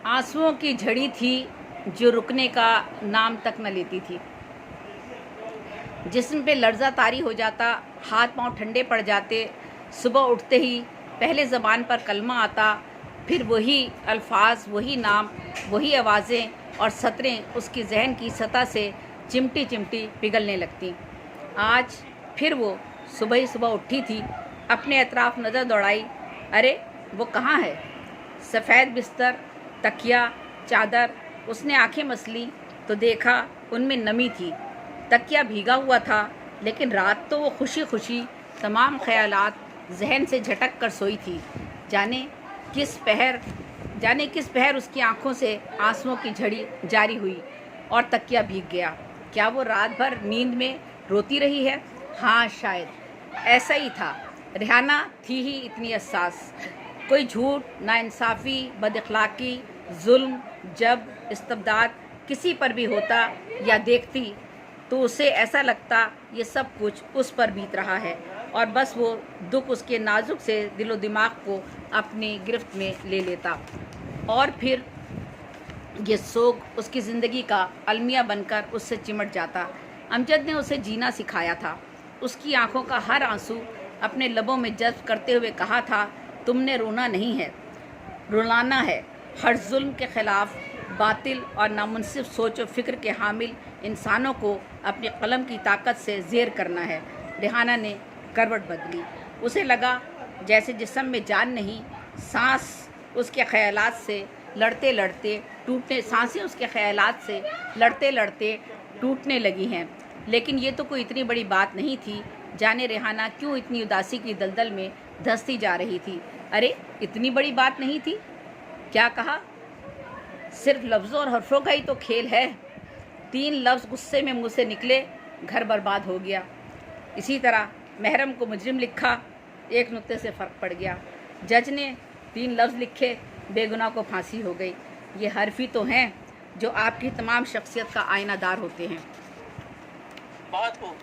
आंसुओं की झड़ी थी जो रुकने का नाम तक न लेती थी। जिस्म पे लर्ज़ा तारी हो जाता, हाथ पांव ठंडे पड़ जाते। सुबह उठते ही पहले ज़बान पर कलमा आता, फिर वही अल्फाज, वही नाम, वही आवाज़ें और सतरें उसकी जहन की सतह से चिमटी चिमटी पिघलने लगती। आज फिर वो सुबह ही सुबह उठी थी, अपने अतराफ़ नज़र दौड़ाई। अरे वो कहाँ है? सफ़ेद बिस्तर, तकिया, चादर। उसने आंखें मसली तो देखा उनमें नमी थी। तकिया भीगा हुआ था, लेकिन रात तो वो खुशी खुशी तमाम ख्यालात जहन से झटक कर सोई थी। जाने किस पहर उसकी आंखों से आंसुओं की झड़ी जारी हुई और तकिया भीग गया। क्या वो रात भर नींद में रोती रही है? हाँ, शायद ऐसा ही था। रेहाना थी ही इतनी हसास। कोई झूठ, नाइंसाफ़ी, बदअखलाक़ी, जुल्म, जब इस्तबदाद किसी पर भी होता या देखती तो उसे ऐसा लगता ये सब कुछ उस पर बीत रहा है और बस वो दुख उसके नाजुक से दिलो दिमाग को अपनी गिरफ्त में ले लेता और फिर ये सोग उसकी ज़िंदगी का अलमिया बनकर उससे चिमट जाता। अमजद ने उसे जीना सिखाया था। उसकी आंखों का हर आंसू अपने लबों में जज्ब करते हुए कहा था, तुमने रोना नहीं है, रुलाना है। हर जुल्म के ख़िलाफ़ बातिल और नामुनसिफ सोच व फ़िक्र के हामिल इंसानों को अपनी कलम की ताकत से ज़ेर करना है। रेहाना ने करवट बदली। उसे लगा जैसे जिस्म में जान नहीं, सांसें उसके ख़यालात से लड़ते लड़ते टूटने लगी हैं। लेकिन ये तो कोई इतनी बड़ी बात नहीं थी। जाने रेहाना क्यों इतनी उदासी की दलदल में धंसती जा रही थी। अरे इतनी बड़ी बात नहीं थी? क्या कहा? सिर्फ लफ्ज़ों और हरफों का ही तो खेल है। 3 लफ्ज़ गुस्से में मुँह से निकले, घर बर्बाद हो गया। इसी तरह महरम को मुजरिम लिखा, एक नुक्ते से फ़र्क पड़ गया। जज ने 3 लफ्ज़ लिखे, बेगुनाह को फांसी हो गई। ये हरफ ही तो हैं जो आपकी तमाम शख्सियत का आईनादार होते हैं। बहुत खूब।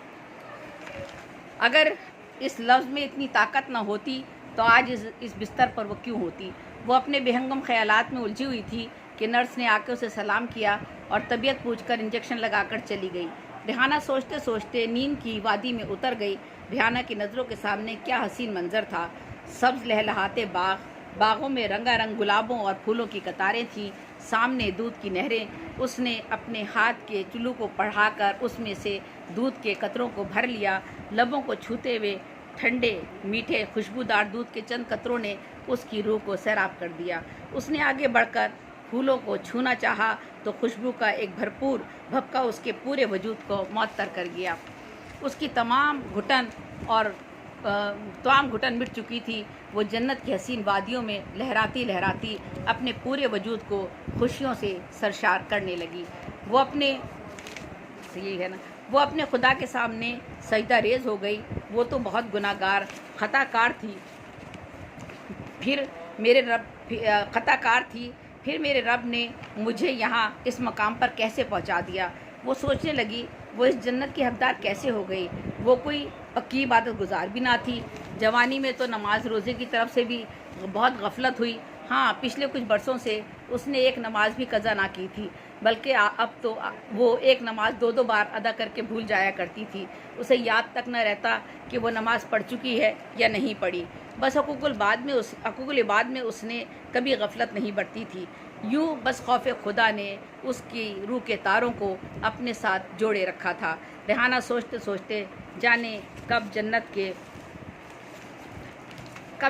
अगर इस लफ्ज़ में इतनी ताकत न होती तो आज इस बिस्तर पर वो क्यों होती? वो अपने बेहंगम ख्यालात में उलझी हुई थी कि नर्स ने आकर उसे सलाम किया और तबीयत पूछकर इंजेक्शन लगाकर चली गई। रेहाना सोचते सोचते नींद की वादी में उतर गई। रेहाना की नज़रों के सामने क्या हसीन मंजर था। सब्ज़ लहलहाते बागों में रंगारंग गुलाबों और फूलों की कतारें थीं। सामने दूध की नहरें। उसने अपने हाथ के चुल्लू को बढ़ाकर उसमें से दूध के कतरों को भर लिया। लबों को छूते हुए ठंडे मीठे खुशबूदार दूध के चंद कतरों ने उसकी रूह को सैराब कर दिया। उसने आगे बढ़कर फूलों को छूना चाहा तो खुशबू का एक भरपूर भपका उसके पूरे वजूद को मुअत्तर कर गया। उसकी तमाम घुटन मिट चुकी थी। वो जन्नत की हसीन वादियों में लहराती लहराती अपने पूरे वजूद को खुशियों से सरशार करने लगी। वो अपने खुदा के सामने सजदा रेज़ हो गई। वो तो बहुत गुनाहगार खताकार थी, फिर मेरे रब ने मुझे यहाँ इस मकाम पर कैसे पहुँचा दिया। वो सोचने लगी, वो इस जन्नत की हकदार कैसे हो गई। वो कोई पक्की इबादत गुजार भी ना थी। जवानी में तो नमाज रोज़े की तरफ से भी बहुत गफलत हुई। हाँ, पिछले कुछ बरसों से उसने एक नमाज भी कज़ा ना की थी, बल्कि अब तो वो एक नमाज 2-2 बार अदा करके भूल जाया करती थी। उसे याद तक न रहता कि वो नमाज पढ़ चुकी है या नहीं पढ़ी। बस हकूक़ुल इबाद में उसने कभी गफलत नहीं बरती थी। यूँ बस खौफ खुदा ने उसकी रूह के तारों को अपने साथ जोड़े रखा था। रेहाना सोचते सोचते जाने कब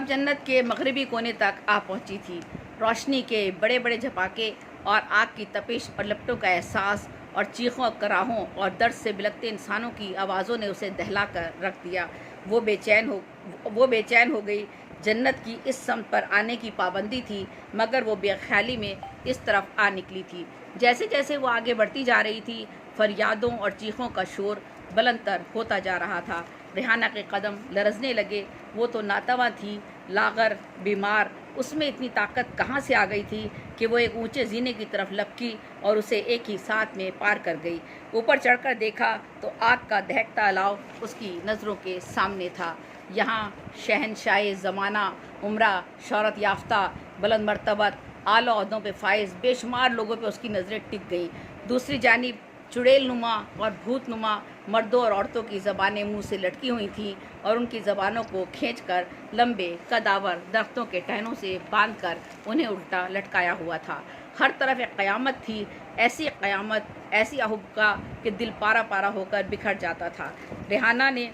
जन्नत के मगरिबी कोने तक आ पहुंची थी। रोशनी के बड़े बड़े झपाके और आग की तपिश और लपटों का एहसास और चीखों, कराहों और दर्द से बिलखते इंसानों की आवाज़ों ने उसे दहला कर रख दिया। वो बेचैन हो गई। जन्नत की इस समत पर आने की पाबंदी थी, मगर वो बेख्याली में इस तरफ आ निकली थी। जैसे जैसे वो आगे बढ़ती जा रही थी, फरियादों और चीखों का शोर बुलंदतर होता जा रहा था। रेहाना के कदम लरजने लगे। वो तो नातवा थी, लागर, बीमार। उसमें इतनी ताकत कहाँ से आ गई थी कि वो एक ऊंचे जीने की तरफ लपकी और उसे एक ही साथ में पार कर गई। ऊपर चढ़कर देखा तो आग का दहकता अलाव उसकी नज़रों के सामने था। यहाँ शहनशाह ज़माना, उम्रा, शोहरत याफ्ता, बुलंद मर्तबत आला ओहदों पे फाइज बेशुमार लोगों पे उसकी नज़रें टिक गईं। दूसरी जानिब चुड़ैल नुमा और भूत नुमा मर्दों और औरतों की ज़बानें मुंह से लटकी हुई थीं और उनकी ज़बानों को खींचकर लंबे कदावर दरख्तों के टहनों से बांधकर उन्हें उल्टा लटकाया हुआ था। हर तरफ एक क़यामत थी, ऐसी क़यामत, ऐसी अहुब्का कि दिल पारा पारा होकर बिखर जाता था। रेहाना ने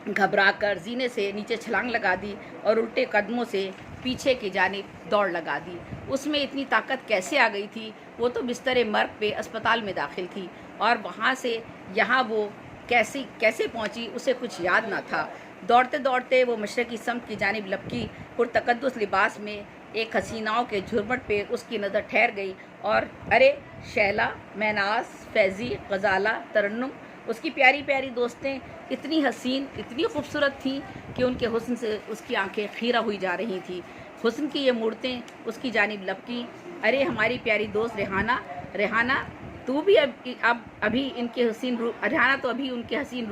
घबराकर जीने से नीचे छलांग लगा दी और उल्टे कदमों से पीछे की जानिब दौड़ लगा दी। उसमें इतनी ताकत कैसे आ गई थी? वो तो बिस्तर मर्ग पे अस्पताल में दाखिल थी और वहाँ से यहाँ वो कैसे पहुँची उसे कुछ याद ना था। दौड़ते दौड़ते वो मशरक़ी समत की जानिब लपकी। पुरतकद्दुस लिबास में एक हसीनाओं के झुरमट पे उसकी नज़र ठहर गई और अरे शैला, महनाज, फैज़ी, गज़ाला, तरन्नुम, उसकी प्यारी प्यारी दोस्तें इतनी हसीन, इतनी खूबसूरत थीं कि उनके हुस्न से उसकी आंखें खीरा हुई जा रही थीं। हुस्न की ये मूरतें उसकी जानिब लपकी। अरे हमारी प्यारी दोस्त रेहाना, रेहाना तू भी अभी इनके हसीन रूप, रेहाना तो अभी उनके हसीन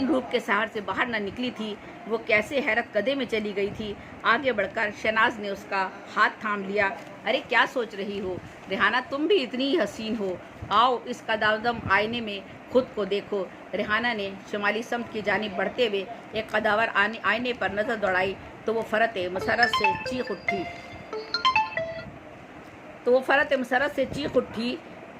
रूप के सहार से बाहर न निकली थी। वो कैसे हैरत कदे में चली गई थी। आगे बढ़कर शहनाज ने उसका हाथ थाम लिया। अरे क्या सोच रही हो रेहाना, तुम भी इतनी ही हसीन हो, आओ इस कदावदम आईने में खुद को देखो। रेहाना ने शुमाली समत की जानिब बढ़ते हुए एक कदावर आईने पर नज़र दौड़ाई तो वो फरत मसरत से चीख उठी,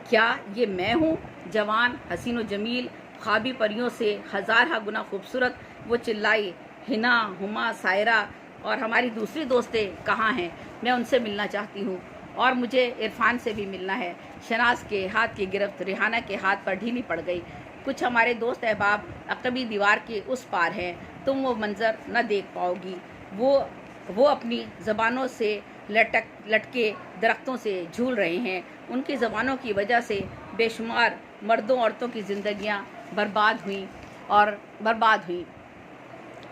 क्या ये मैं हूँ? जवान, हसीन व जमील, ख्वाबी परियों से हज़ार गुना खूबसूरत। वो चिल्लाई, हिना, हुमा, सायरा और हमारी दूसरी दोस्तें कहाँ हैं? मैं उनसे मिलना चाहती हूँ और मुझे इरफान से भी मिलना है। शहनाज के हाथ की गिरफ्त रेहाना के हाथ पर ढीली पड़ गई। कुछ हमारे दोस्त अहबाब अकबी दीवार के उस पार हैं, तुम वो मंज़र न देख पाओगी। वो अपनी ज़बानों से लटके दरख्तों से झूल रहे हैं। उनकी ज़बानों की वजह से बेशुमार मर्दों औरतों की ज़िंदगियाँ बर्बाद हुई।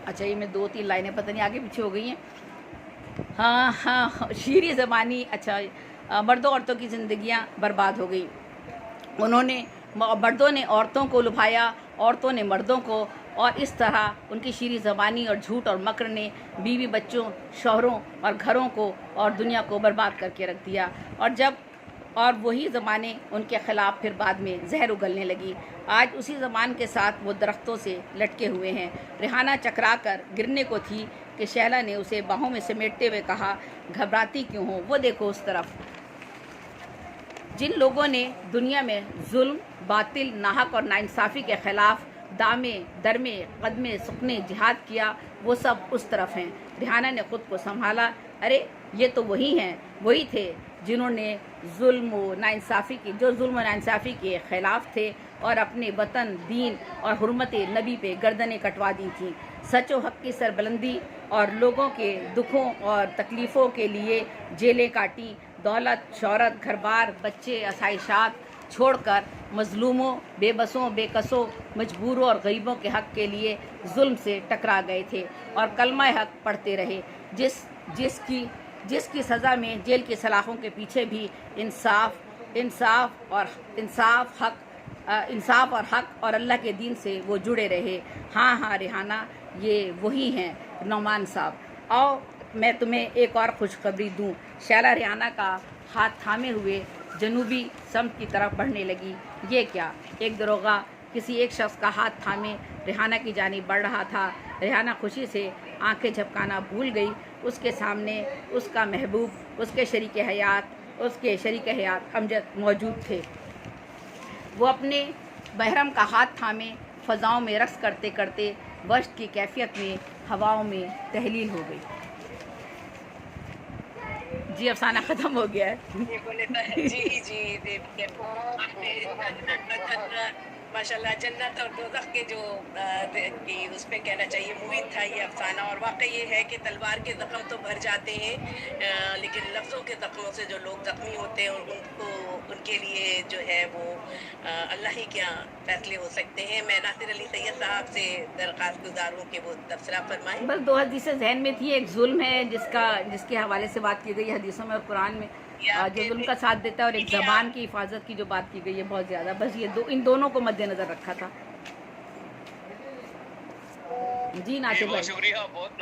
अच्छा, ये मैं 2-3 लाइनें पता नहीं आगे पीछे हो गई हैं। हाँ, शीरी ज़बानी। अच्छा, मर्दों औरतों की ज़िंदगियाँ बर्बाद हो गई। मर्दों ने औरतों को लुभाया, औरतों ने मर्दों को, और इस तरह उनकी शीरी ज़बानी और झूठ और मक्र ने बीवी, बच्चों, शौहरों और घरों को और दुनिया को बर्बाद करके रख दिया। और वही ज़माने उनके ख़िलाफ़ फिर बाद में जहर उगलने लगी। आज उसी ज़बान के साथ वो दरख्तों से लटके हुए हैं। रेहाना चकरा कर गिरने को थी कि शैला ने उसे बाहों में समेटते हुए कहा, घबराती क्यों हो? वो देखो उस तरफ। जिन लोगों ने दुनिया में जुल्म, बातिल, नाहक और नाइंसाफ़ी के ख़िलाफ़ दामे दरमे कदमे सुकने जिहाद किया, वो सब उस तरफ हैं। रेहाना ने ख़ुद को संभाला। अरे ये तो वही थे जिन्होंने जुल्म व नाइंसाफ़ी के ख़िलाफ़ थे और अपने वतन, दीन और हुर्मत नबी पे गर्दनें कटवा दी थीं। सच व हक़ की सरबुलंदी और लोगों के दुखों और तकलीफ़ों के लिए जेलें काटी। दौलत, शोहरत, घर-बार, बच्चे, आसाइशात छोड़कर मज़लूमों, बेबसों, बेकसों, मजबूरों और गरीबों के हक़ के लिए जुल्म से टकरा गए थे और कलमा हक़ पढ़ते रहे। जिसकी सज़ा में जेल की सलाखों के पीछे भी इंसाफ और हक़ और अल्लाह के दीन से वो जुड़े रहे। हाँ रेहाना, ये वही हैं नौमान साहब। आओ मैं तुम्हें एक और खुशखबरी दूँ। शैला रेहाना का हाथ थामे हुए जनूबी समत की तरफ बढ़ने लगी। ये क्या? एक दरोगा किसी एक शख्स का हाथ थामे रेहाना की जानिब बढ़ रहा था। रेहाना खुशी से आंखें झपकाना भूल गई। उसके सामने उसका महबूब, उसके शरीक हयात अमजद मौजूद थे। वो अपने बहरम का हाथ थामे फ़ज़ाओं में रक़्स करते करते वश्त की कैफियत में हवाओं में तहलील हो गई। जी, अफसाना ख़त्म हो गया है। जी माशाल्लाह, जन्नत और दोज़ख के जो कि उस पे कहना चाहिए मुहित था ये अफसाना। और वाकई ये है कि तलवार के ज़ख्म तो भर जाते हैं, लेकिन लफ्ज़ों के ज़ख्मों से जो लोग ज़ख्मी होते हैं उनके लिए जो है वो अल्लाह ही क्या फ़ैसले हो सकते हैं। मैं नासिर अली सैयद साहब से दरख्वास्त गुजार हूँ कि वो तबसरा फरमाएं। बस 2 हदीसें जहन में थी। एक जुल्म है जिसके हवाले से बात की गई हदीसों में और कुरान में, जो जुल्म का साथ देता है, और एक ज़बान की हिफाजत की जो बात की गई है बहुत ज़्यादा। बस इन दोनों को मद्देनज़र रखा था। जी नासिर भाई, बहुत शुक्रिया, बहुत